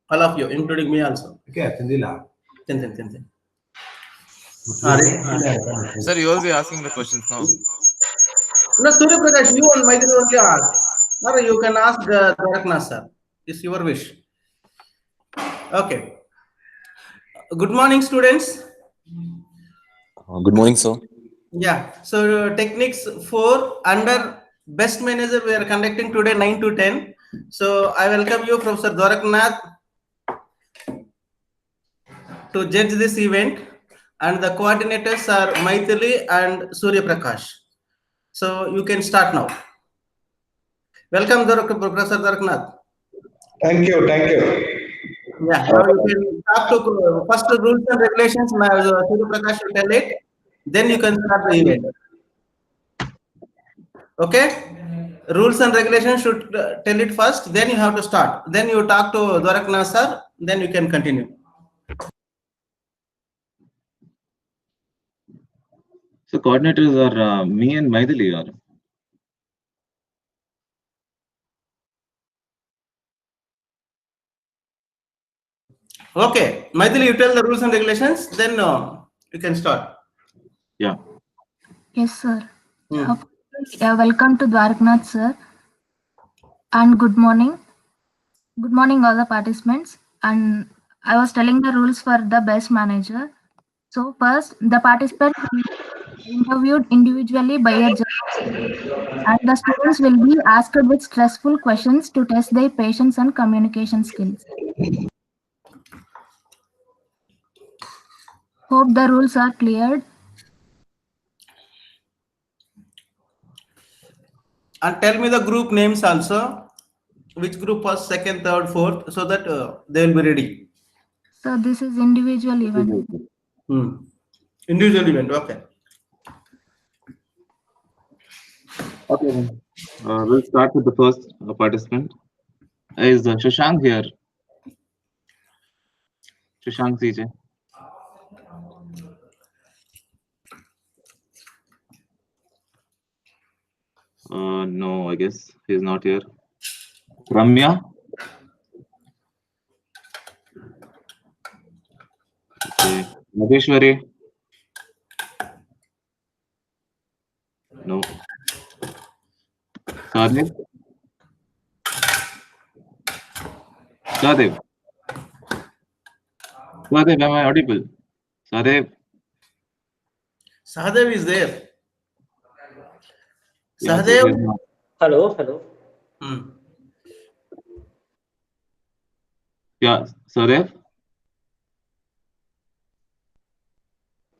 All of you, including me also. Okay, Tindila. Ten. Sir, you will be asking the questions now. No, Surya Prakash, you and Maitri only ask. Or you can ask Dwaraknath sir. It's your wish. Okay. Good morning, students. Good morning, sir. Yeah. So Technics 4 under Best Manager we are conducting today 9 to 10. So I welcome you, Professor Dwaraknath, to judge this event. And the coordinators are Maithili and Surya Prakash. So you can start now. Welcome, Professor Dwaraknath. Thank you, thank you. Yeah, now you can start to first the rules and regulations. Surya Prakash will tell it. Then you can start the event. Okay? Rules and regulations should tell it first. Then you have to start. Then you talk to Dwaraknath sir. Then you can continue. So coordinators are me and Maithili are. Okay, Maithili, you tell the rules and regulations. Then you can start. Yeah. Yes, sir. Welcome to Dwaraknath, sir. And good morning. Good morning, all the participants. And I was telling the rules for the best manager. So first, the participants will be interviewed individually by a judge, and the students will be asked with stressful questions to test their patience and communication skills. Hope the rules are cleared. And tell me the group names also. Which group was second, third, fourth, so that they will be ready. So this is individual event. Individual event. Okay. Okay. Then. We'll start with the first participant. Is Shashank here? Shashank CJ. No, I guess he's not here. Ramya? Okay. Nageshwari? No. Sadev? Sadev? Sadev, am I audible? Sadev? Sahadev is there. Yeah, Sahadev. Hello. Yeah, Sadev?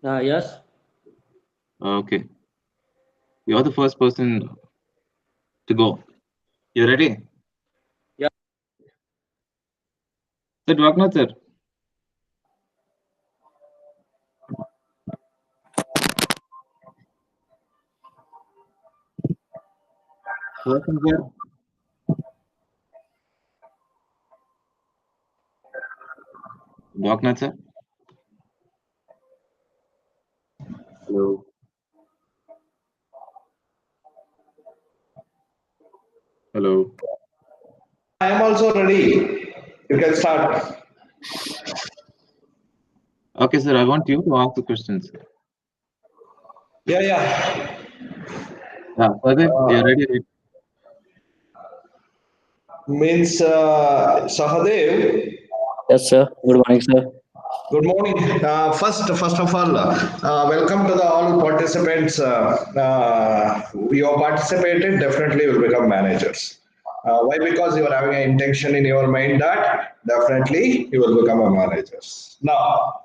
Yes. Okay. You're the first person to go. You ready? Yeah. Sir, Dwaknath, sir. Welcome, sir. Dwaknath, sir. Hello. Hello. I am also ready. You can start. Okay, sir. I want you to ask the questions. Yeah. Yeah, Sadev, you're ready? Right? Means Sahadev. Yes, sir. Good morning, sir. Good morning. First of all, welcome to the all participants. You have participated, definitely will become managers. Why? Because you are having an intention in your mind that definitely you will become a manager. Now,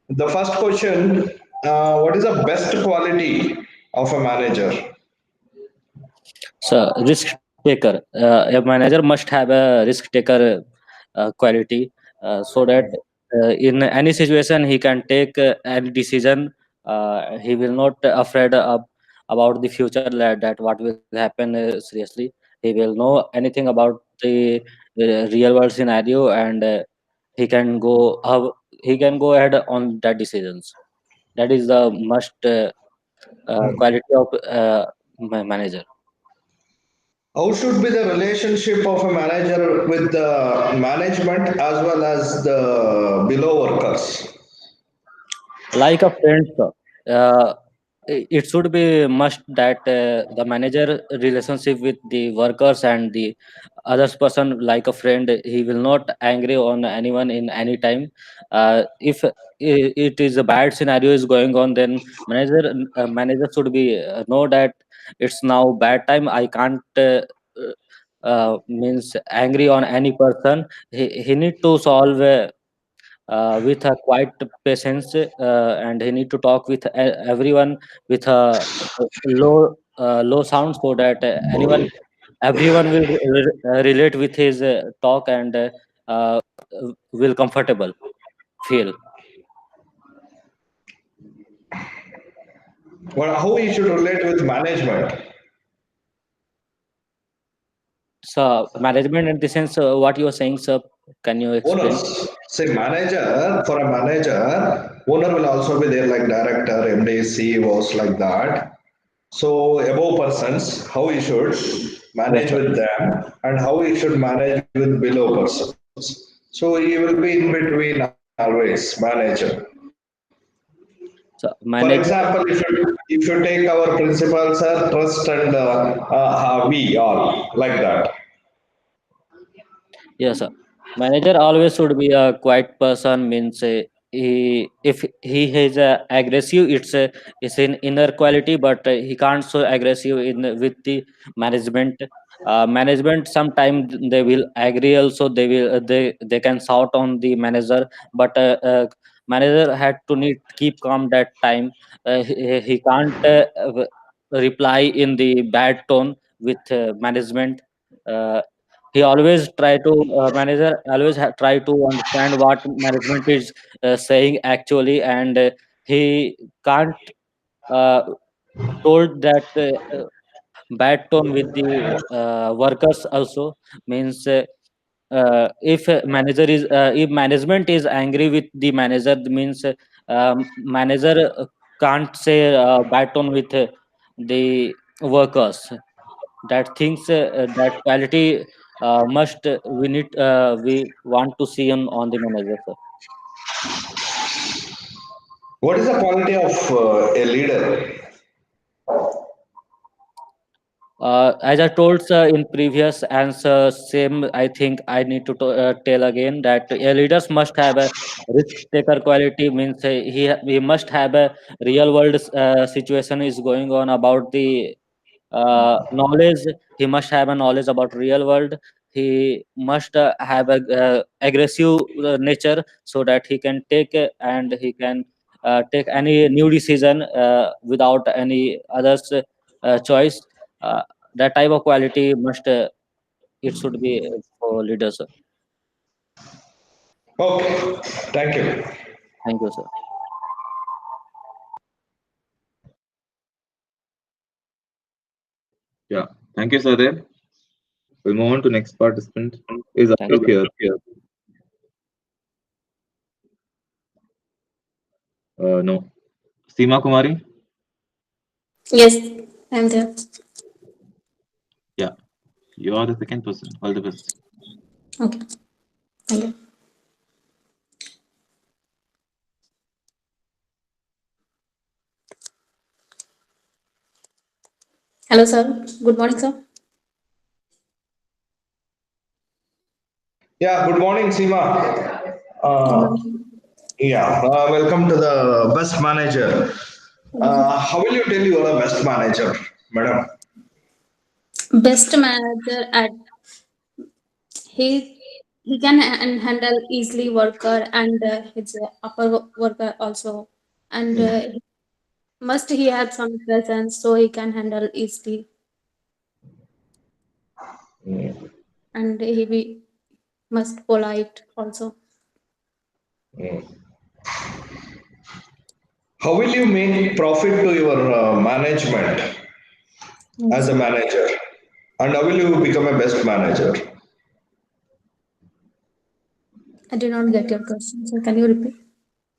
the first question: what is the best quality of a manager? So, risk taker. A manager must have a risk taker quality so that in any situation he can take any decision. He will not afraid about the future that what will happen seriously. He will know anything about the real world scenario and he can go ahead on that decisions. That is the must quality of my manager. How should be the relationship of a manager with the management as well as the below workers? Like a friend, sir. It should be must that the manager relationship with the workers and the other person like a friend, he will not angry on anyone in any time. If it is a bad scenario is going on, then manager should be know that it's now bad time, I can't means angry on any person. He need to solve with a quiet patience, and he need to talk with everyone with a low sound, so that everyone will relate with his talk, and uh, will comfortable feel. Well, how he should relate with management? So management in the sense, what you are saying, sir, can you explain? Owners. Say manager, for a manager, owner will also be there like director, MD, CEOs like that. So above persons, how he should Yes, manage sir. with them and how he should manage with below persons. So he will be in between always, manager. So For manager. example, if you take our principal, sir, trust and we all like that. Yes, sir. Manager always should be a quiet person. Means if he is aggressive, it's an inner quality, but he can't so aggressive in with the management. Management sometimes they will agree. Also, they can shout on the manager, but manager had to need keep calm that time. He can't reply in the bad tone with management. Uh, he always try to manager always try to understand what management is saying actually, and he can't uh, told that bad tone with the workers also. Means if management is angry with the manager, means manager can't say bad tone with the workers. That things that quality must we want to see on the manager, sir. What is the quality of a leader? As I told in previous answer, same I think I need to tell again that a leaders must have a risk taker quality. Means he must have a real world situation is going on about the knowledge. He must have a knowledge about real world. He must have a aggressive nature, so that he can take and he can take any new decision without any others choice. uh, that type of quality must it should be for leaders, sir. Okay, thank you. Thank you, sir. Yeah, thank you, Sadev. We'll move on to next participant. Is Thank you, Ashok sir. here? No. Seema Kumari? Yes, I'm there. Yeah, you are the second person. All the best. Okay, thank you. Hello, sir. Good morning, sir. Yeah, good morning, Seema. Good Uh, morning. yeah, welcome to the best manager. Thank you. How will you tell you are a best manager, madam? Best manager at he he can handle easily worker and his upper worker also, and must he have some presence so he can handle easily, and he be must polite also. How will you make profit to your management as Yes. a manager? And how will you become a best manager? I did not get your question, so can you repeat?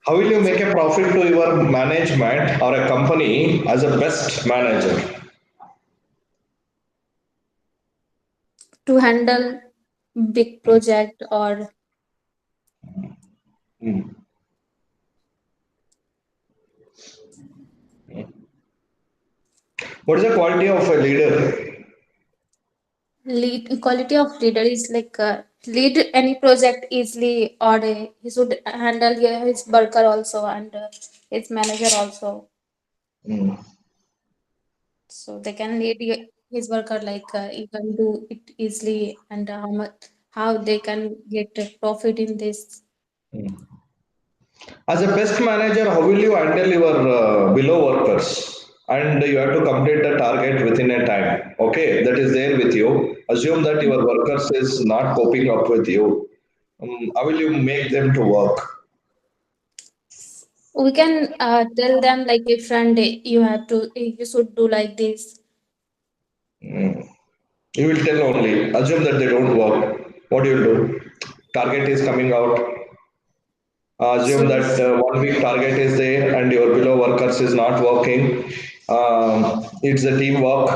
How will you make a profit to your management or a company as a best manager? to handle big project or What is the quality of a leader? lead. Quality of leader is like lead any project easily, or he should handle his worker also and his manager also, so they can lead his worker like you can do it easily, and how they can get a profit in this. As a best manager, how will you handle your below workers? And you have to complete the target within a time. Okay, that is there with you. Assume that your workers is not coping up with you. How will you make them to work? We can tell them like a friend, you have to, you should do like this. You will tell only. Assume that they don't work. What do you do? Target is coming out. Assume So that 1 week target is there and your below workers is not working. It's a teamwork.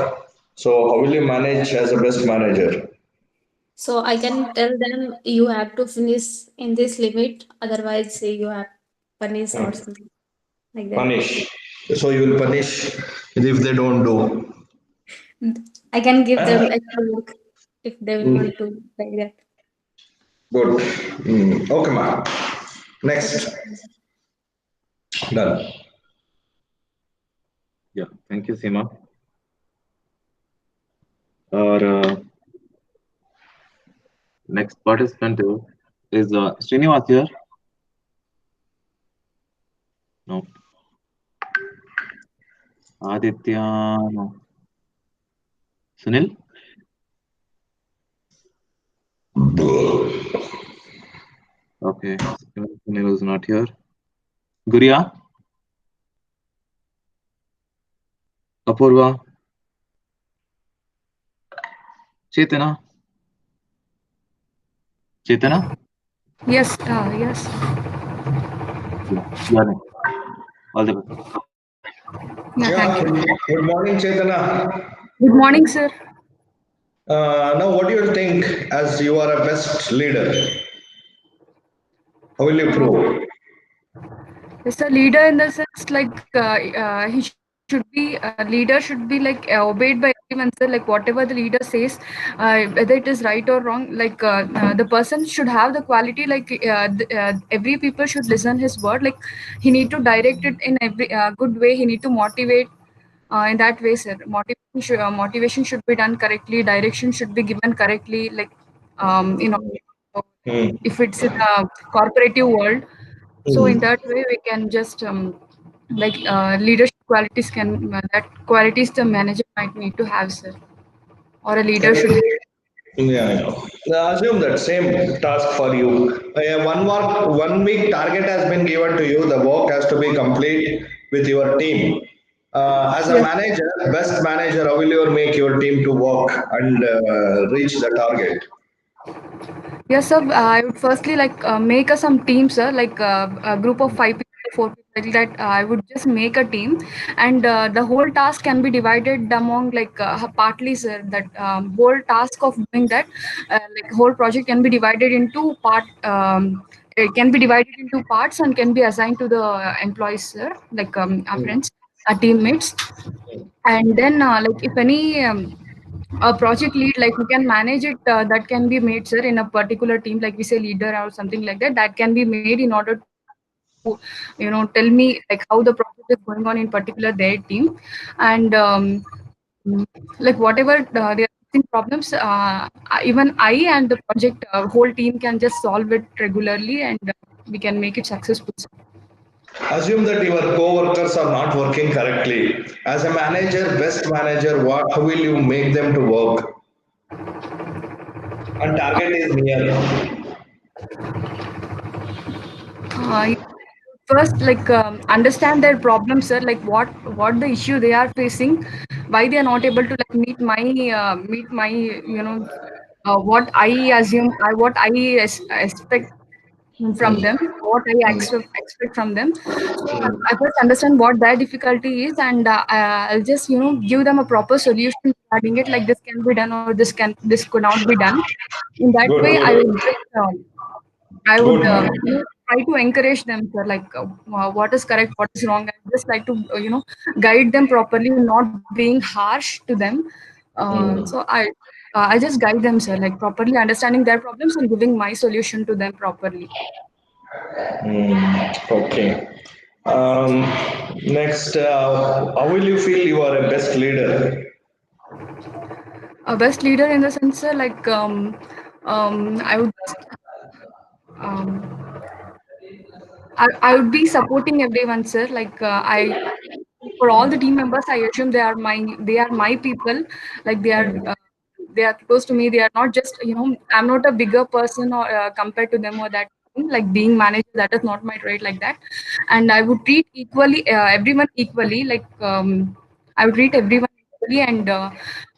So how will you manage as a best manager? so I can tell them you have to finish in this limit, otherwise you have punish or something like that. Punish. So you will punish if they don't do. I can give Ah, them extra work if they will want to like that. good. Okay, ma'am. Okay. Next. Done. Yeah, thank you, Seema. Our next participant is Srinivas here. No. Aditya. No. Sunil. Okay, Sunil is not here. Guria. Apurva. Chetana. Chetana. Yes, yes. Yeah, all the best. Yeah, thank Yeah. you. Good morning, Chetana. Good morning, sir. Now, what do you think as you are a best leader? How will you prove? Is a leader in the sense like he should be a leader should be like obeyed by everyone, sir. Like whatever the leader says, whether it is right or wrong, like the person should have the quality. Like every people should listen his word. Like he need to direct it in every good way. He need to motivate in that way, sir. Motivation should be done correctly. Direction should be given correctly. Like you know, Hmm. if it's in a corporative world, so in that way we can just like leadership qualities can that qualities the manager might need to have, sir, or a leader should have. Yeah, yeah. Assume that same task for you. 1 week target has been given to you. The work has to be complete with your team. As a Yes. manager, best manager, how will you make your team to work and reach the target? Yes, sir. I would firstly like make some team, sir, like a group of 5 people, 4 people, like that. I would just make a team, and the whole task can be divided among like partly, sir. That whole task of doing that, like whole project can be divided into part. It can be divided into parts and can be assigned to the employees, sir, like our friends, our teammates, and then like if any a project lead like who can manage it, that can be made, sir, in a particular team, like we say leader or something like that, that can be made in order to tell me like how the project is going on in particular their team. And mm, like whatever they are facing problems, even I and the project whole team can just solve it regularly, and we can make it successful, sir. Assume that your co-workers are not working correctly. As a manager, best manager, what how will you make them to work? And target is near. uh, First like understand their problems, sir, like what the issue they are facing, why they are not able to like meet my what I assume I what I expect from them, what I expect from them. So I first understand what their difficulty is, and I'll just give them a proper solution regarding it. Like this can be done, or this could not be done. In that Good, way, I good, would just I would good. try to encourage them, sir, like what is correct, what is wrong, and just like to guide them properly, not being harsh to them. So I just guide them, sir, like properly understanding their problems and giving my solution to them properly. Okay. Um, Next, how will you feel you are a best leader? A best leader in the sense, sir, like I would um, I would be supporting everyone, sir. Like I for all the team members, I assume they are my people. Like they are close to me. They are not just I'm not a bigger person or compared to them or that. Like being manager, that is not my trait like that. And I would treat equally everyone equally. Like I would treat everyone equally, and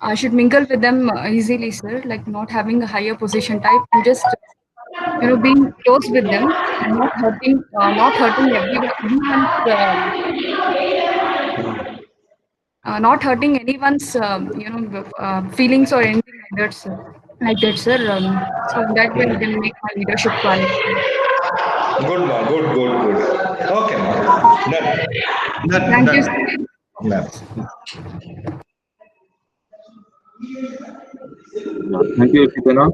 I should mingle with them easily, sir. Like not having a higher position type and just being close with them and not hurting anyone's feelings or anything like that, sir. So in that way, I can make my leadership quality. Good, ma. Good, good, good. Okay, ma. Done. Done, Thank you, done. sir. Done. Thank you, Chitana.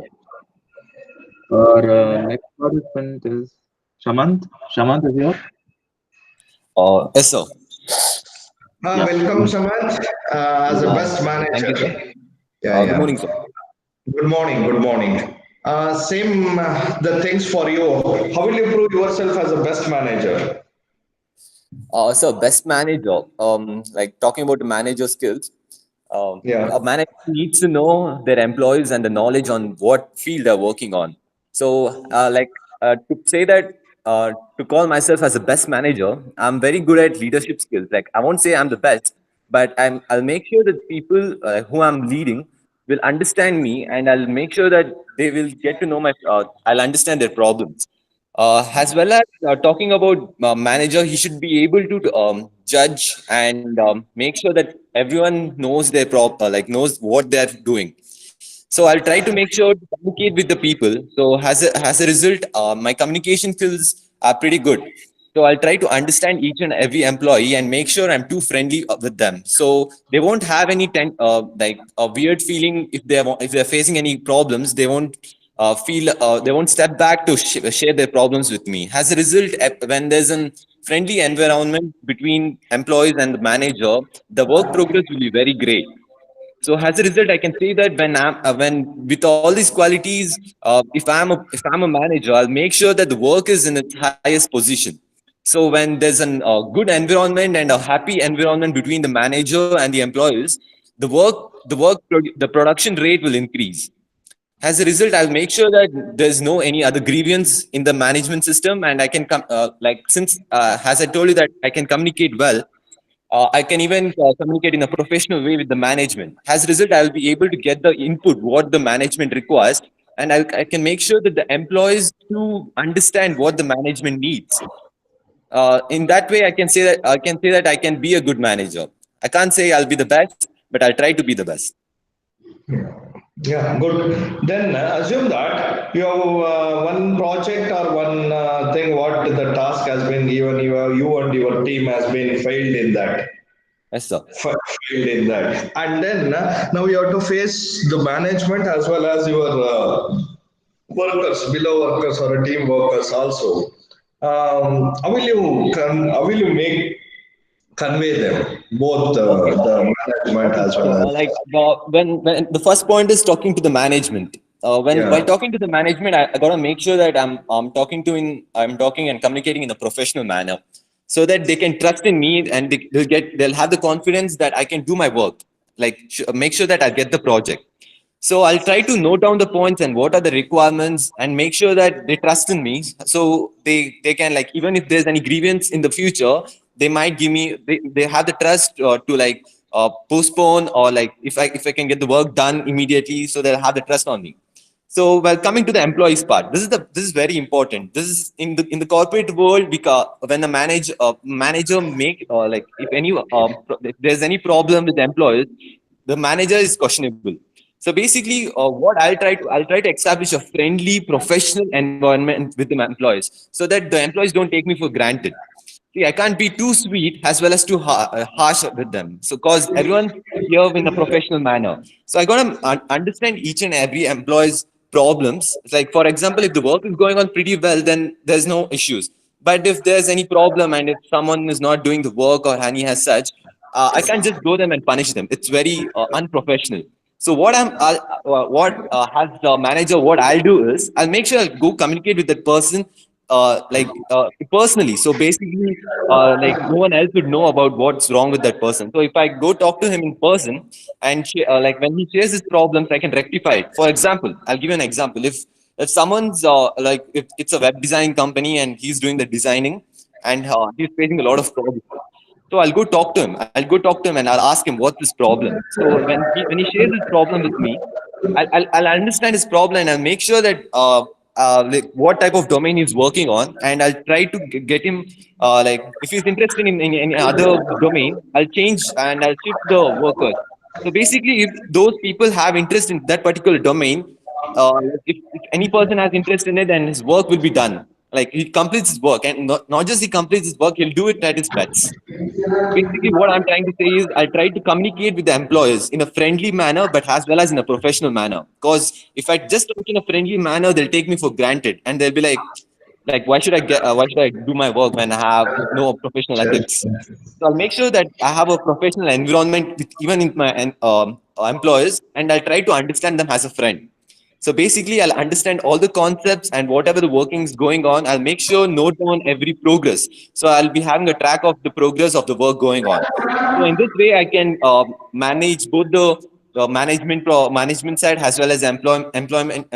Our next participant is Shamant. Shamant is here. Yes, sir. Yeah. Welcome, Samaj, as a best Thank you, sir. manager. Yeah, Good yeah. morning, sir. Good morning, good morning. Same the things for you. How will you prove yourself as a best manager? So best manager, like talking about the manager skills, Yeah. a manager needs to know their employees and the knowledge on what field they're working on. So, to say that, to call myself as a best manager, I'm very good at leadership skills. Like I won't say I'm the best, but I'll make sure that people who I'm leading will understand me, and I'll make sure that they will get to know I'll understand their problems. As well as talking about manager, he should be able to judge and make sure that everyone knows knows what they're doing. So I'll try to make sure to communicate with the people. So as a result, my communication skills are pretty good. So I'll try to understand each and every employee and make sure I'm too friendly with them. So they won't have any like a weird feeling if they're facing any problems. They won't they won't step back to share their problems with me. As a result, when there's a friendly environment between employees and the manager, the work progress will be very great. So as a result, I can say that when with all these qualities, if I'm a manager, I'll make sure that the work is in its highest position. So when there's a good environment and a happy environment between the manager and the employees, the production rate will increase. As a result, I'll make sure that there's no any other grievance in the management system, and I can come since as I told you that I can communicate well. I can even communicate in a professional way with the management. As a result, I'll be able to get the input what the management requires, and I can make sure that the employees to understand what the management needs. In that way, I can be a good manager. I can't say I'll be the best, but I'll try to be the best. Yeah, good. Then assume that you have one project or one thing, what the task has been given, you and your team has been failed in that. Yes, sir. Failed in that. And then now you have to face the management as well as your workers, below workers or team workers also. How will you make convey them both Okay. the management Okay, as so well as when the first point is talking to the management. While yeah. talking to the management, I gotta make sure that I'm talking and communicating in a professional manner, so that they can trust in me and they'll have the confidence that I can do my work. Like make sure that I get the project. So I'll try to note down the points and what are the requirements and make sure that they trust in me. So they can, like, even if there's any grievance in the future, they might give me, they have the trust to postpone, or like if I can get the work done immediately, so they'll have the trust on me. So, well, coming to the employees part, this is very important. This is in the corporate world, because when a manager make like if there's any problem with the employees, the manager is questionable. So basically, what I'll try to establish a friendly, professional environment with the employees, so that the employees don't take me for granted. See, I can't be too sweet as well as too harsh with them. So, cause everyone's here in a professional manner. So, I gotta understand each and every employee's problems. It's like, for example, if the work is going on pretty well, then there's no issues. But if there's any problem and if someone is not doing the work or any as such, I can't just go them and punish them. It's very unprofessional. So as the manager, what I'll do is I'll make sure I'll go communicate with that person personally. So basically, like no one else would know about what's wrong with that person. So if I go talk to him in person and like when he shares his problems, I can rectify it. For example, I'll give you an example. If someone's like if it's a web design company and he's doing the designing and he's facing a lot of problems. So I'll go talk to him. I'll go talk to him and I'll ask him what's his problem. So when he shares his problem with me, I'll understand his problem and I'll make sure that like what type of domain he's working on, and I'll try to get him like if he's interested in any other domain, I'll change and I'll shift the workers. So basically, if those people have interest in that particular domain, if any person has interest in it, then his work will be done. Like he completes his work, and not just he completes his work, he'll do it at his best. Basically, what I'm trying to say is I try to communicate with the employers in a friendly manner, but as well as in a professional manner. Because if I just talk in a friendly manner, they'll take me for granted, and they'll be like why should I do my work when I have no professional ethics? So I'll make sure that I have a professional environment with even in my employers, and I'll try to understand them as a friend. So basically, I'll understand all the concepts and whatever the workings going on. I'll make sure note down every progress. So I'll be having a track of the progress of the work going on. So in this way, I can manage both the management side as well as employee environment,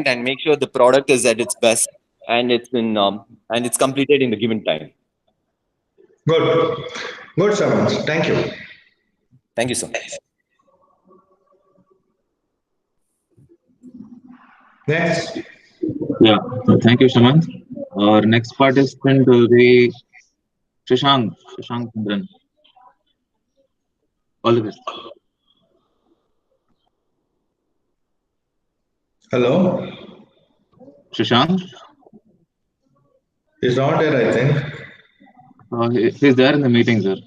and make sure the product is at its best and it's completed in the given time. Good. Good, Samant. Thank you. Thank you so much. Next. Yeah, thank you, Shamant. Our next participant will be Shashank Chandran. All the best. Hello. Shashank? He's not there, I think. He's there in the meeting, sir.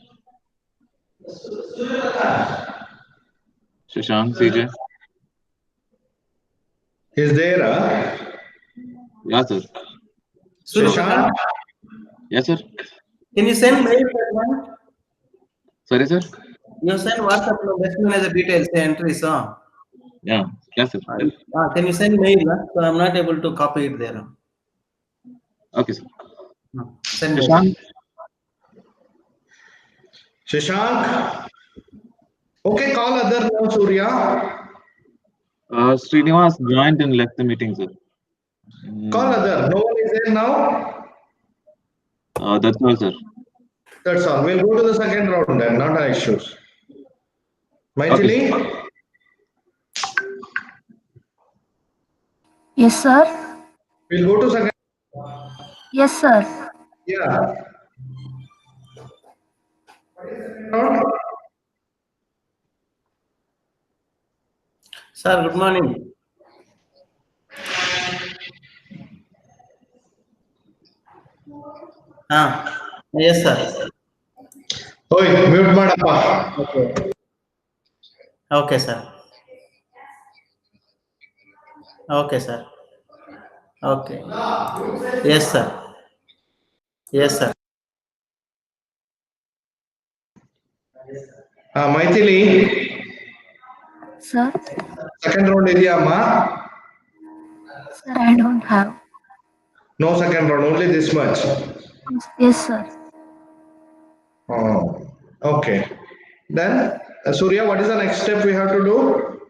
Shashank, CJ? He's there, huh? Yeah, sir. Shashank? Yes, sir. Can you send mail that one? Sorry, sir? You send WhatsApp best manager details entries, huh? Yeah, yes, sir. Can you send mail? So I'm not able to copy it there. Okay, sir. Send Shashank? mail. Shashank? Okay, call other now, Surya. Srinivas joined and left the meeting, sir. Call other. No one is there now? That's all, sir. That's all. We'll go to the second round then, not an issues. Maithili? Okay. Yes, sir. We'll go to second. Yes, sir. Yeah. Round? Sir, good morning. Yes, sir. Oi, mute madappa. Okay. Okay, sir. Okay, sir. Okay. Yes, sir. Yes, sir. Maithili, Sir. second round idiyamma? Sir, I don't have. No second round, only this much. Yes, sir. Oh, okay. Then, Surya, what is the next step we have to do?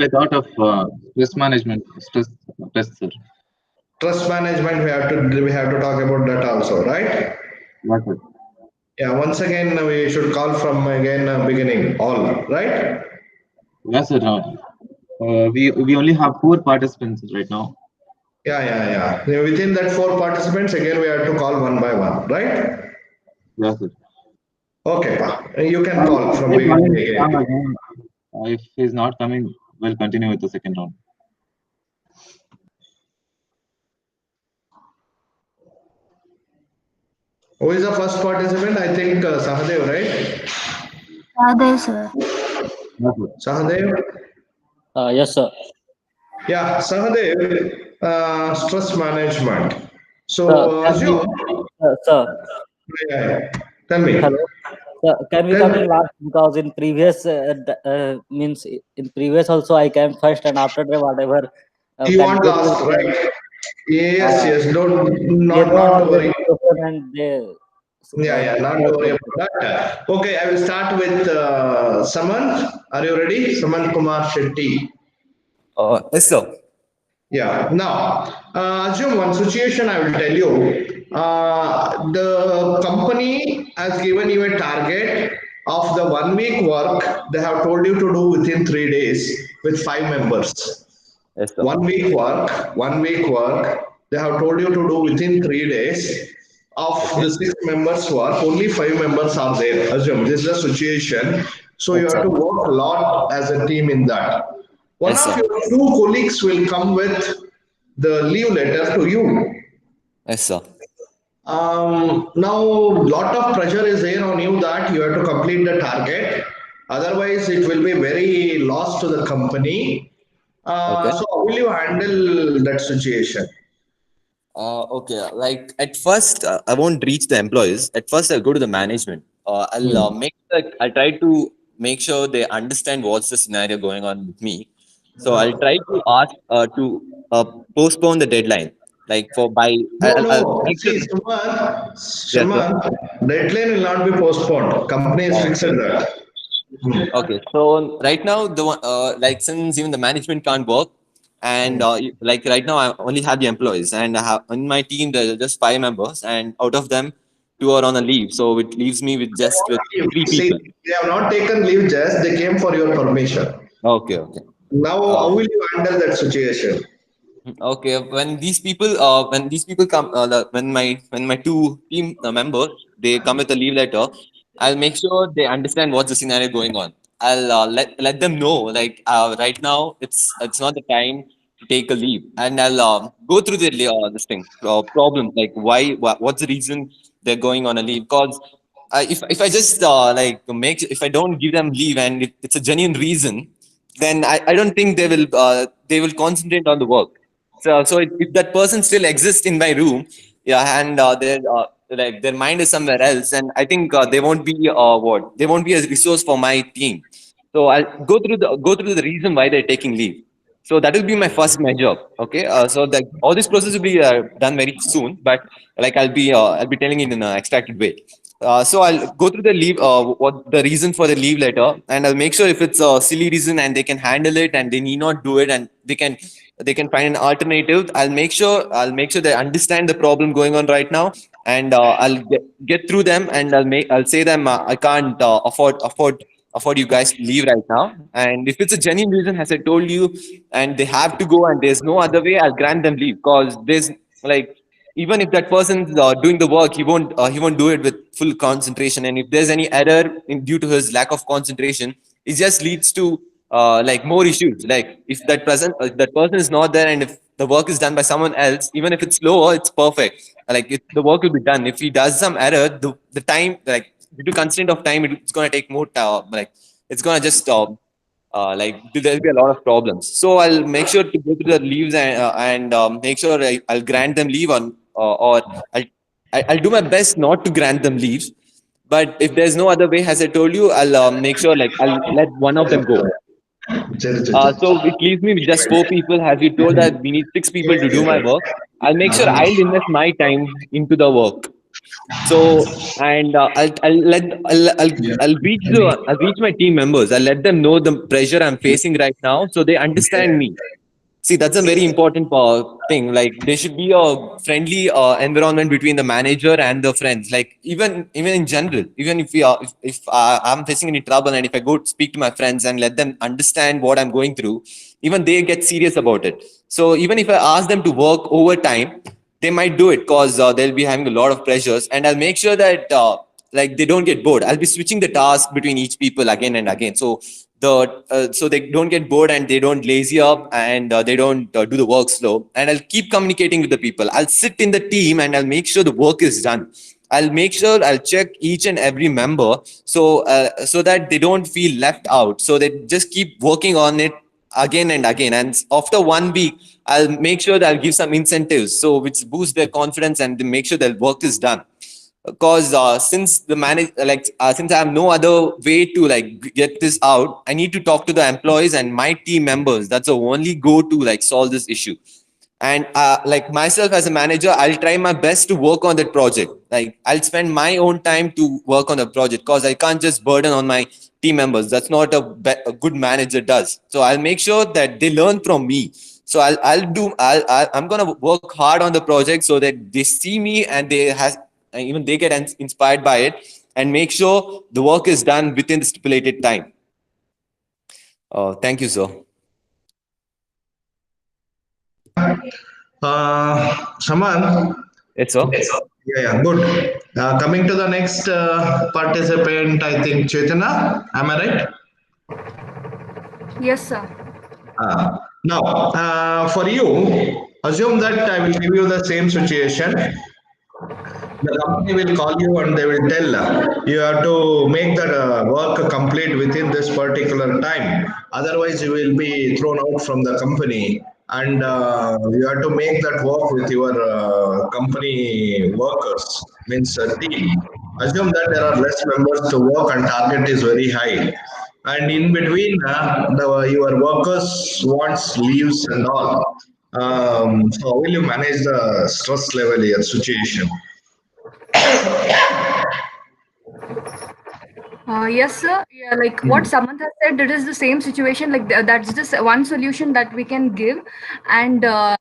I thought of stress management, stress test, sir. Trust management, we have to talk about that also, right? Yes, sir. Yeah, once again, we should call from again beginning, all, right? Yes, sir. We only have 4 participants right now. Yeah. Within that 4 participants, again we have to call one by one, right? Yes, sir. Okay, pa. You can call from Try beginning calling again. Sam again. If he's not coming, we'll continue with the second round. Who is the first participant? I think Sahadev, right? Sahadev, sir. Yes, sir. Sahadev? Yes, sir. Yeah, Sahadev, stress management. Sir, So, can we, assume, sir, yeah. Tell me. hello? Sir, can we Tell come me. in last because in previous means in previous also I came first and after that whatever You want continue last, with them. right? Yes, Uh, yes. Don't, they not, know not to all the worry. situation and they Yeah, not to worry about that. Okay, I will start with Samant. Are you ready? Samant Kumar Shetty. Yes, sir. Yeah. Now, assume one situation I will tell you. The company has given you a target of the 1 week work they have told you to do within 3 days with 5 members. Yes, sir. 1 week work they have told you to do within 3 days. Of Okay. the 6 members work, only 5 members are there. Assume this is a situation. So you Yes, have sir. to work a lot as a team in that. One Yes, of sir. your two colleagues will come with the leave letter to you. Yes, sir. Now, lot of pressure is there on you that you have to complete the target. Otherwise, it will be very loss to the company. Okay. So, how will you handle that situation? Okay. Like at first, I won't reach the employees. At first, I'll go to the management. I'll try to make sure they understand what's the scenario going on with me. So I'll try to ask to postpone the deadline. Like for by, No, I'll no. make sure. See, Yes, sir. deadline will not be postponed. Company is fixed Okay. that. Okay, so right now like since even the management can't work, and like right now I only have the employees, and I have in my team there are just 5 members, and out of them 2 are on a leave, so it leaves me with just with 3 people. See, they have not taken leave just, they came for your permission. Okay, okay. Now, how will you handle that situation? Okay, when these people come, when my two team members they come with a leave letter, I'll make sure they understand what's the scenario going on. I'll let them know like right now it's not the time to take a leave, and I'll go through the this thing problems like what's the reason they're going on a leave. Because if I just if I don't give them leave and it's a genuine reason, then I don't think they will concentrate on the work. So if that person still exists in my room, yeah, and like their mind is somewhere else, and I think they won't be they won't be a resource for my team. So I'll go through the reason why they're taking leave. So that will be my first measure. Okay, so that all this process will be done very soon, but like I'll be telling it in an extracted way. So I'll go through the leave, what the reason for the leave letter, and I'll make sure if it's a silly reason and they can handle it and they need not do it and they can find an alternative. I'll make sure they understand the problem going on right now, and I'll get through them, and I'll say them I can't afford you guys to leave right now. And if it's a genuine reason, as I told you, and they have to go and there's no other way, I'll grant them leave because there's like even if that person's doing the work, he won't do it with full concentration. And if there's any error due to his lack of concentration, it just leads to like more issues. Like if that person is not there, and if the work is done by someone else, even if it's slower, it's perfect. Like the work will be done. If he does some error, the time like due to constraint of time, it's gonna take more like it's gonna just stop there'll be a lot of problems. So I'll make sure to go through the leaves and make sure I'll grant them leave or I'll do my best not to grant them leaves. But if there's no other way, as I told you, I'll make sure like I'll let one of them go. So it leaves me with just 4 people. As you told that we need 6 people to do my work, I'll make sure I'll invest my time into the work. So and I'll reach my team members. I'll let them know the pressure I'm facing right now, so they understand me. See, that's a very important thing. Like, there should be a friendly environment between the manager and the friends. Like, even in general, even if we are, if I'm facing any trouble, and if I go speak to my friends and let them understand what I'm going through, even they get serious about it. So even if I ask them to work overtime, they might do it because they'll be having a lot of pressures, and I'll make sure that like they don't get bored. I'll be switching the task between each people again and again. So so they don't get bored and they don't lazy up, and they don't do the work slow, and I'll keep communicating with the people. I'll sit in the team and I'll make sure the work is done. I'll make sure I'll check each and every member, so that they don't feel left out, so they just keep working on it again and again. And after 1 week, I'll make sure that I'll give some incentives, so which boost their confidence and they make sure their work is done. Because since the since I have no other way to like get this out, I need to talk to the employees and my team members. That's the only go to like solve this issue. And like myself as a manager, I'll try my best to work on that project. Like, I'll spend my own time to work on the project, because I can't just burden on my team members. That's not a good manager does. So I'll make sure that they learn from me. So I'm gonna work hard on the project so that they see me and even they get inspired by it, and make sure the work is done within the stipulated time. Thank you, sir. Saman? Yes, sir. Yeah, good. Coming to the next participant, I think Chaitanya, am I right? Yes, sir. Now, for you, assume that I will give you the same situation. The company will call you and they will tell you have to make that work complete within this particular time. Otherwise, you will be thrown out from the company, and you have to make that work with your company workers, means team. Assume that there are less members to work and target is very high. And in between, your workers wants leaves and all. So how will you manage the stress level here situation? Yes, sir. Yeah, like what Samantha said, it is the same situation. Like that's just one solution that we can give, and the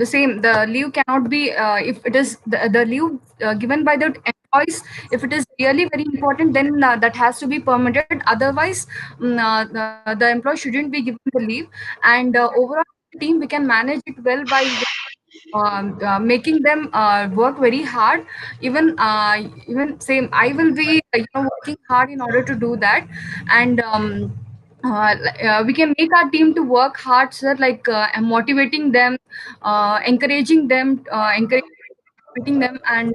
same. The leave cannot be if it is the leave given by the employees. If it is really very important, then that has to be permitted. Otherwise, the employee shouldn't be given the leave. And overall, team we can manage it well by making them work very hard. Even same, I will be working hard in order to do that. And we can make our team to work hard, sir, like and motivating them, encouraging them, and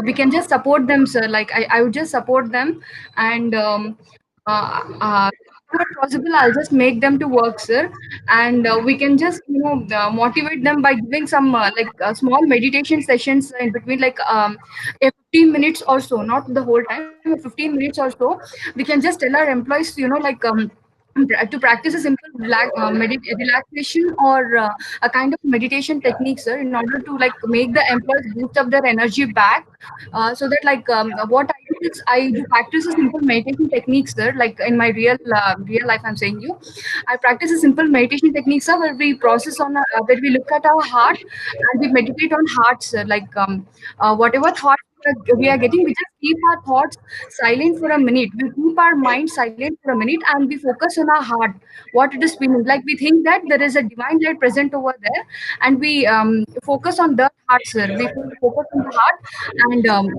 we can just support them, sir. Like I would just support them. And whenever possible, I'll just make them to work, sir. And we can just motivate them by giving some small meditation sessions in between, like a 15 minutes or so, not the whole time, 15 minutes or so. We can just tell our employees, to practice a simple relaxation, or a kind of meditation technique, sir, in order to like make the employees boost up their energy back. So that like what I do is I do practice a simple meditation technique, sir. Like in my real life, I'm saying you, I practice a simple meditation technique, sir, where we process on where we look at our heart and we meditate on heart, sir. Like whatever thoughts we are getting, we just keep our thoughts silent for a minute. We keep our mind silent for a minute and we focus on our heart, what it is feeling. Like we think that there is a divine light present over there, and we focus on the heart, sir. We focus on the heart, and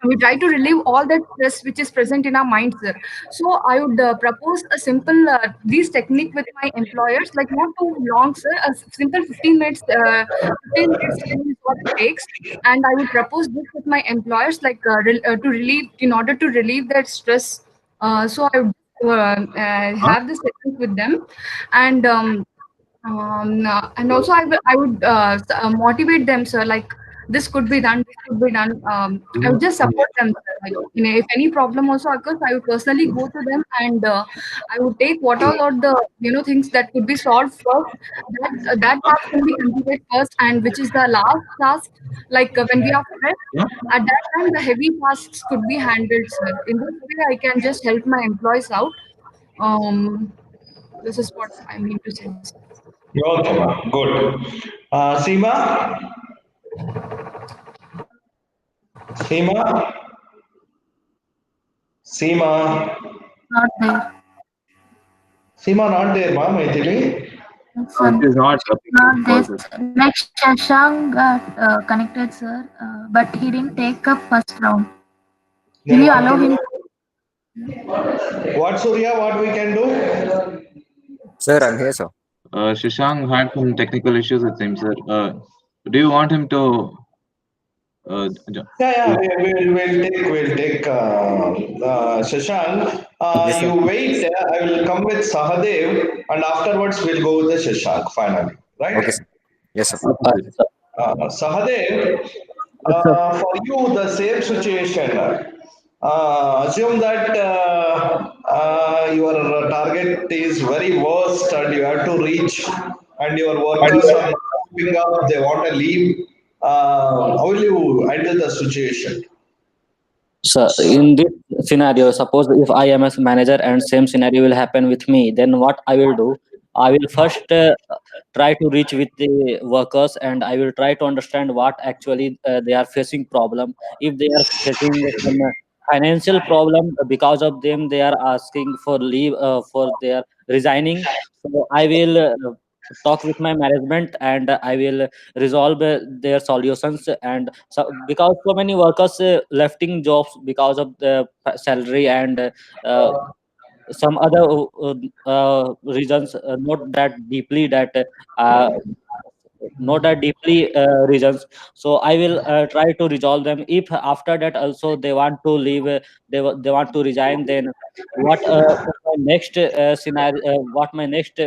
we try to relieve all that stress which is present in our mind, sir. So I would propose a simple these technique with my employers, like not too long, sir. A simple 15 minutes 15 minutes time is what it takes. And I would propose this with my employers, like to relieve, in order to relieve that stress. So I would have this technique with them. And and also I would motivate them, sir. Like this could be done, this could be done. I would just support them, sir. Like if any problem also occurs, I would personally go to them, and I would take what all are the things that could be solved first. That task can be completed first, and which is the last task. Like when we are fresh, at that time the heavy tasks could be handled, sir. In this way, I can just help my employees out. This is what I mean to say, sir. Okay, ma. Good. Seema? Seema? Seema? Not there. Seema not there, ma, Maithili? Sir, It is not picking not calls. this. Next, Shashank got connected, sir, but he didn't take up first round. Will Then you what allow to him? do? What, Surya, what we can do? Sir, I'm here, sir. Shashank had some technical issues with him, sir. Do you want him to? Yeah, we'll take Shashank. Yes, sir. You wait. I will come with Sahadev, and afterwards we'll go with the Shashank finally. Okay, Right? sir. Yes, sir. Okay, sir. Sahadev, for you the same situation. Assume that your target is very worst and you have to reach, and your workers are not keeping up. They want to leave. How will you handle the situation? So in this scenario, suppose if I am a manager and same scenario will happen with me, then what I will do? I will first try to reach with the workers, and I will try to understand what actually they are facing problem. If they are facing some financial problem, because of them they are asking for leave, for their resigning. So I will talk with my management, and I will resolve their solutions. And so because so many workers lefting jobs because of the salary and uh, some other reasons, not that deeply that uh, not that deeply reasons. So I will try to resolve them. If after that also they want to leave, they want to resign, then what my next scenario, what my next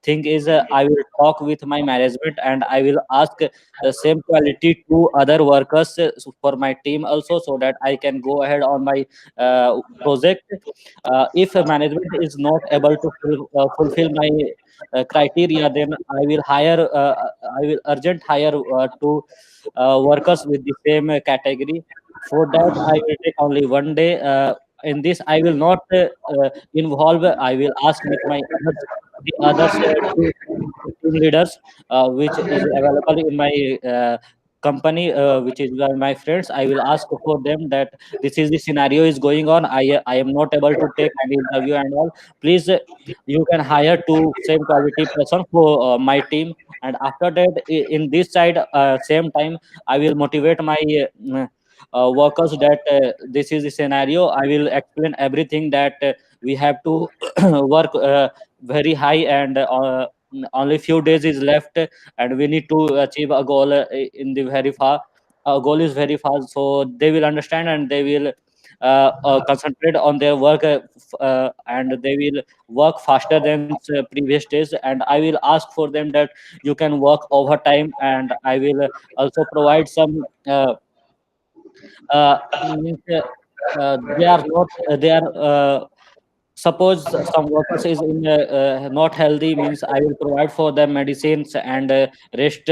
thing is, I will talk with my management, and I will ask same quality to other workers for my team also, so that I can go ahead on my project. If management is not able to fulfill my criteria, then I will urgent hire two workers with the same category. For that, I will take only one day. In this, I will not involve. I will ask with my the others two team leaders, which is available in my company, which is my friends. I will ask for them that this is the scenario is going on. I am not able to take any interview and all. Please, you can hire two same quality person for my team. And after that, in this side, same time, I will motivate my workers that this is the scenario. I will explain everything that we have to work very high, and only few days is left, and we need to achieve a goal in the very far. Our goal is very fast, so they will understand, and they will concentrate on their work, and they will work faster than previous days. And I will ask for them that you can work overtime, and I will also provide some means they are not they are suppose some workers is in not healthy, means I will provide for them medicines and rest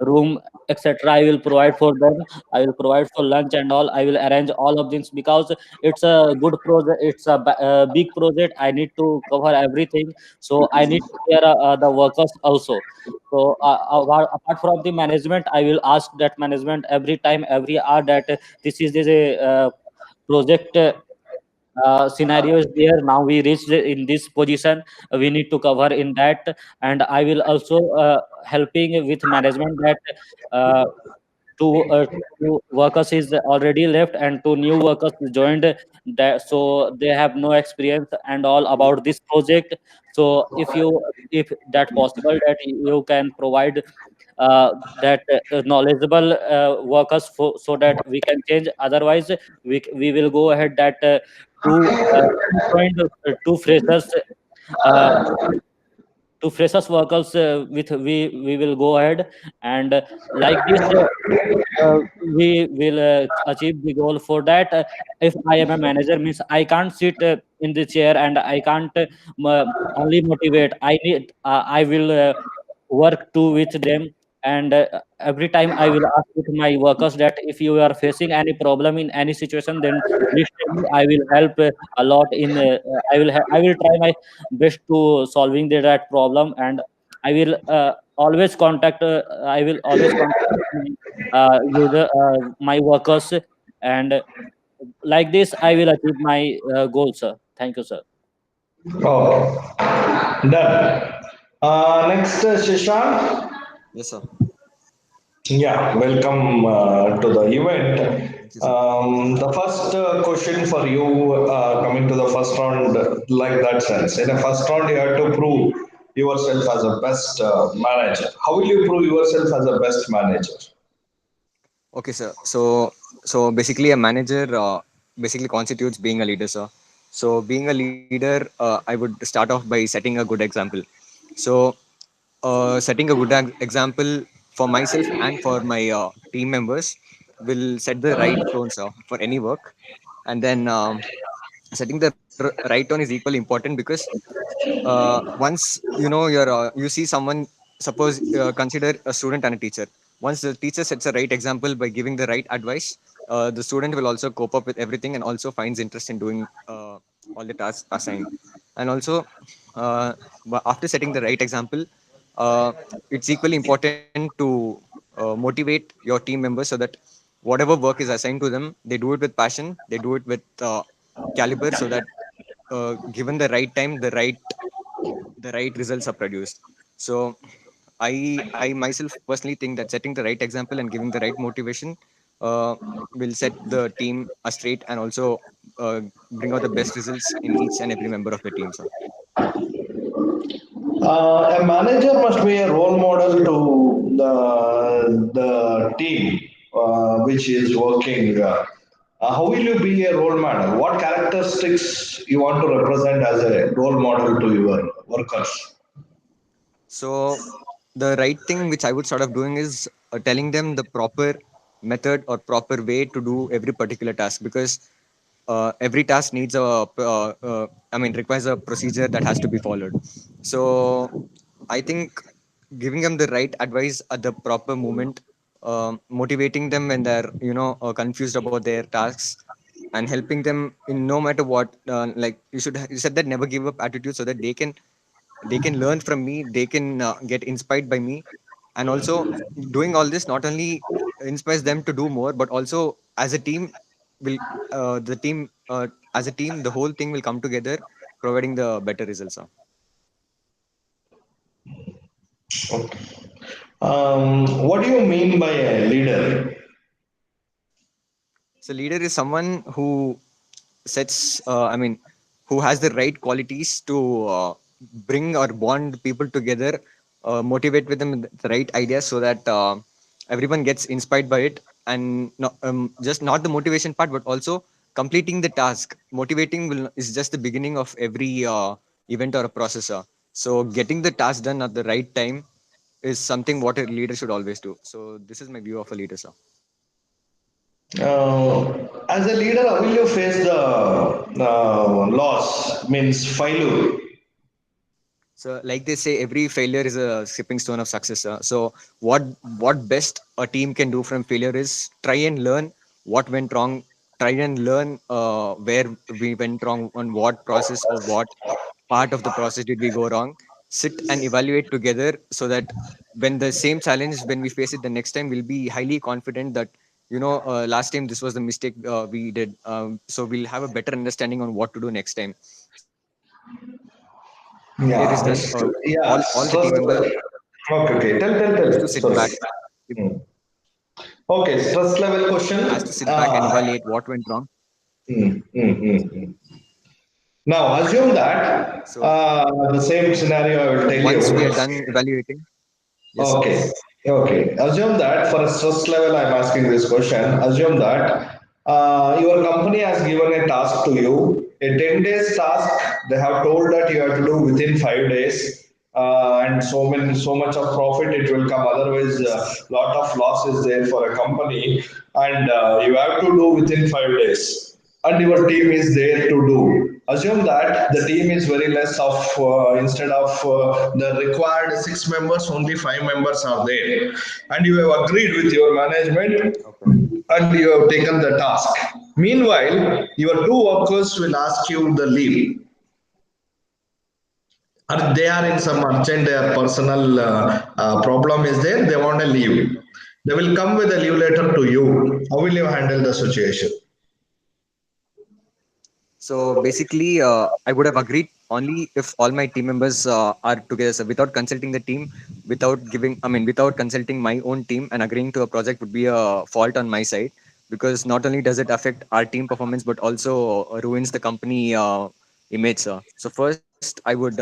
room, etc. I will provide for them. I will provide for lunch and all. I will arrange all of this, because it's a good project, it's a big project. I need to cover everything, so I need to care the workers also. So apart from the management, I will ask that management every time, every hour, that this is project scenario is there. Now we reached in this position, we need to cover in that. And I will also helping with management that uh, two workers is already left and two new workers joined, that so they have no experience and all about this project. So if that possible, that you can provide that knowledgeable workers so that we can change. Otherwise, we will go ahead that two freshers, uh, two freshers workers with we will go ahead. And like this, we will achieve the goal. For that, if I am a manager, means I can't sit in the chair and I can't only motivate. I will work too with them. And every time I will ask with my workers that if you are facing any problem in any situation, then please tell me. I will help a lot in I will try my best to solving that problem. And I will always contact. I will always contact my user, my workers, and like this, I will achieve my goals, sir. Thank you, sir. Okay, done. Next, Shashank. Yes, sir. Yeah, welcome to the event. Thank you, sir. The first question for you, coming to the first round, like that sense. In the first round, you have to prove yourself as a best manager. How will you prove yourself as a best manager? Okay, sir. So basically, a manager basically constitutes being a leader, sir. So being a leader, I would start off by setting a good example. So setting a good example for myself and for my team members will set the right tone, sir, for any work. And then setting the right tone is equally important because once you see someone, suppose consider a student and a teacher. Once the teacher sets a right example by giving the right advice, the student will also cope up with everything and also finds interest in doing all the tasks assigned. And also but after setting the right example, uh, it's equally important to motivate your team members so that whatever work is assigned to them, they do it with passion, they do it with caliber, so that given the right time, the right results are produced. So I myself personally think that setting the right example and giving the right motivation uh, will set the team straight and also bring out the best results in each and every member of the team, sir. A manager must be a role model to the team which is working. How will you be a role model? What characteristics you want to represent as a role model to your workers? So the right thing which I would sort of doing is telling them the proper method or proper way to do every particular task, because every task needs I mean, requires a procedure that has to be followed. So I think giving them the right advice at the proper moment, motivating them when they're confused about their tasks, and helping them in no matter what. Like you said that never give up attitude, so that they can learn from me, they can get inspired by me. And also doing all this not only inspires them to do more, but also as a team will the team as a team, the whole thing will come together, providing the better results. What do you mean by a leader? So leader is someone who sets I mean, who has the right qualities to bring or bond people together, motivate with them the right ideas, so that everyone gets inspired by it. And just not the motivation part, but also completing the task. Motivating is just the beginning of every event or a processor. So getting the task done at the right time is something what a leader should always do. So this is my view of a leader, sir. As a leader, how will you face the loss? Means failure. So, like they say, every failure is a stepping stone of success. So, what best a team can do from failure is try and learn what went wrong. Try and learn where we went wrong, on what process or what part of the process did we go wrong. Sit and evaluate together, so that when the same challenge, when we face it the next time, we'll be highly confident that last time this was the mistake we did. So we'll have a better understanding on what to do next time. So once the failure is Yeah, done, yeah, all the team stress. members Okay, okay. has Tell. to sit back, Sorry. Hmm. Okay, stress level has question. to sit back and evaluate what went wrong. Hmm. Now, assume that So the same scenario I will tell once we are you. done evaluating, yes, sir. Okay, okay. Assume that for a stress level, I'm asking this question. Assume that your company has given a task to you, a 10 days task. They have told that you have to do within 5 days, and so much of profit it will come. Otherwise, lot of loss is there for a company, and you have to do within 5 days, and your team is there to do. Assume that the team is very less of instead of the required 6 members, only 5 members are there, and you have agreed with your management Okay. and you have taken the task. Meanwhile, your two workers will ask you the leave. or they are in some urgent, their personal problem is there, they want a leave. They will come with a leave letter to you. How will you handle the situation? So basically, I would have agreed only if all my team members are together. So without consulting the team, without consulting my own team and agreeing to a project would be a fault on my side, because not only does it affect our team performance, but also ruins the company image. So first, I would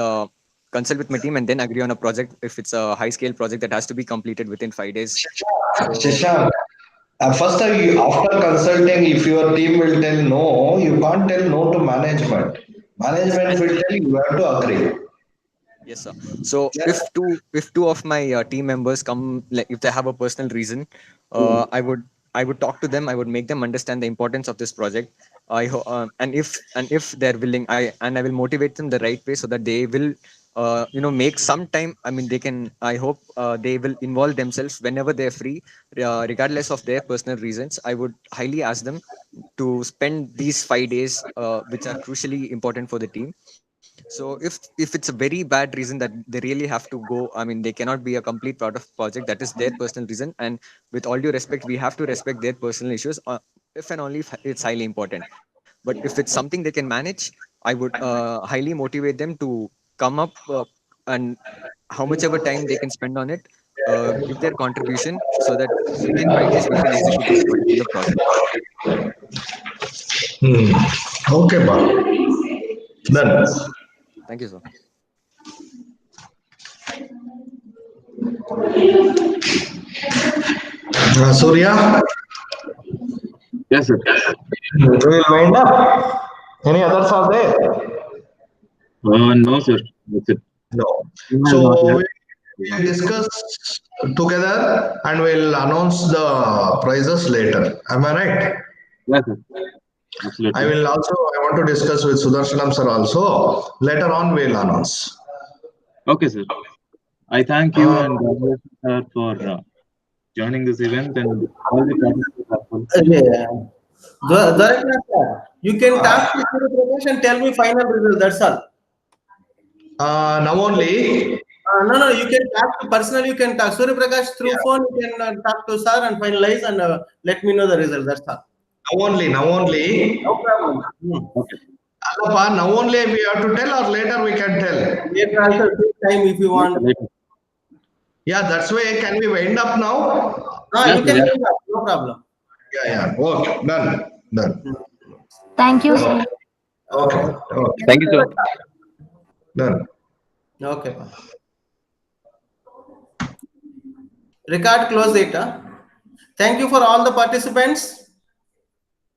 consult with my team and then agree on a project if it's a high scale project that has to be completed within 5 days. So Shashank, first, after consulting, if your team will tell no, you can't tell no to management. yes, Management and will tell you have to agree. yes, sir. So if two of my team members come, like if they have a personal reason, I would talk to them. I would make them understand the importance of this project. And if they're willing, I will motivate them the right way so that they will make some time. I mean, they can. I hope they will involve themselves whenever they're free, regardless of their personal reasons. I would highly ask them to spend these 5 days, which are crucially important for the team. So if it's a very bad reason that they really have to go, I mean, they cannot be a complete part of project. That is their personal reason, and with all due respect, we have to respect their personal issues, if and only if it's highly important. But if it's something they can manage, I would highly motivate them to come up, and how much ever time they can spend on it, give their contribution so that within 5 days we can execute this particular project. Hmm. Okay, ba. Yes, sir. Done. Thank you, sir. Surya, Yes, sir. we will wind up. Any others are there? No, sir. That's it. No. No, So not yet. we'll discuss together and we'll announce the prizes later. Am I right? Yes, sir. I Absolutely. will also, I want to discuss with Sudarshanam sir also. Later on, we'll announce. Okay, sir. I thank you Uh, and sir for joining this event and all the participants as well. Yeah. Dwaraknath sir, you can talk to Surya Prakash and tell me final result. That's all. now only, No, you can talk to personally. You can talk Surya Prakash through yeah, phone. You can talk to sir and finalize and let me know the result. That's all. now only. No problem. Okay. Allapa, now only we have to tell or later we can tell. Later also take time if you Later, want. later. Yeah, that's why. Can we wind up now? Yes, You sir. can Yes. bring up. No problem. Yeah. Okay, done. Done. Thank you, Okay, sir. okay, okay, Thank you, sir. done. Okay. Record close it. Thank you for all the participants.